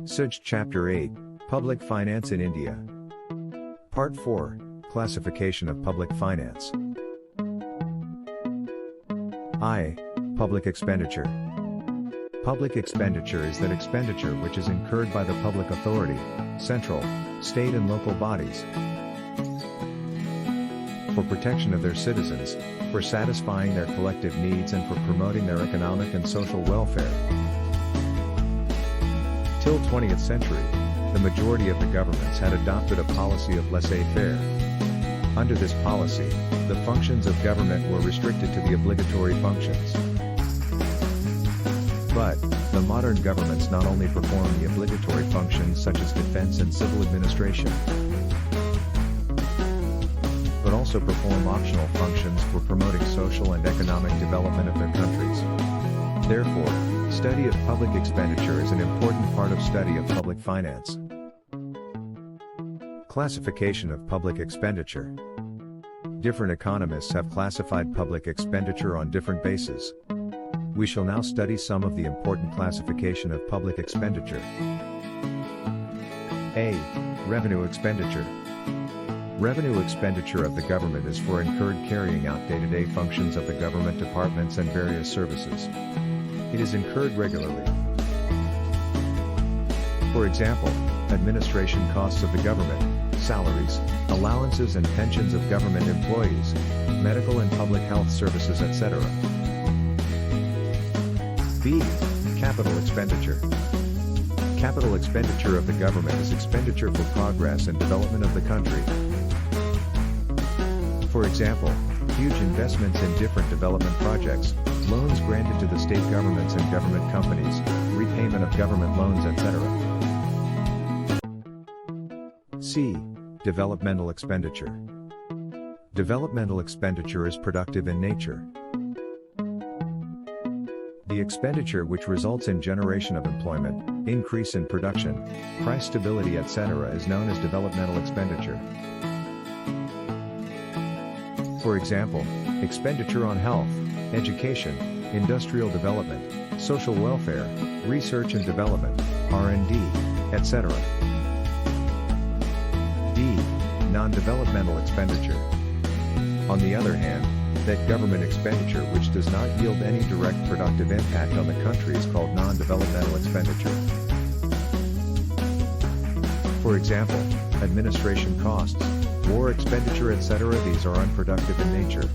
SYJC Chapter 8, Public Finance in India. Part 4, Classification of Public Finance. I. Public expenditure. Public expenditure is that expenditure which is incurred by the public authority, central, state and local bodies, for protection of their citizens, for satisfying their collective needs and for promoting their economic and social welfare. Till 20th century, the majority of the governments had adopted a policy of laissez-faire. Under this policy, the functions of government were restricted to the obligatory functions. But, the modern governments not only perform the obligatory functions such as defense and civil administration, but also perform optional functions for promoting social and economic development of their countries. Therefore, study of public expenditure is an important part of study of public finance. Classification of public expenditure. Different economists have classified public expenditure on different bases. We shall now study some of the important classification of public expenditure. A. Revenue expenditure. Revenue expenditure of the government is for incurred carrying out day-to-day functions of the government departments and various services. It is incurred regularly. For example, administration costs of the government, salaries, allowances and pensions of government employees, medical and public health services, etc. B. Capital expenditure. Capital expenditure of the government is expenditure for progress and development of the country. For example, huge investments in different development projects, loans granted to the state governments and government companies, repayment of government loans, etc. C. Developmental expenditure. Developmental expenditure is productive in nature. The expenditure which results in generation of employment, increase in production, price stability, etc. is known as developmental expenditure. For example, expenditure on health, education, industrial development, social welfare, research and development, R&D, etc. D. Non-developmental expenditure. On the other hand, that government expenditure which does not yield any direct productive impact on the country is called non-developmental expenditure. For example, administration costs, war expenditure, etc. These are unproductive in nature.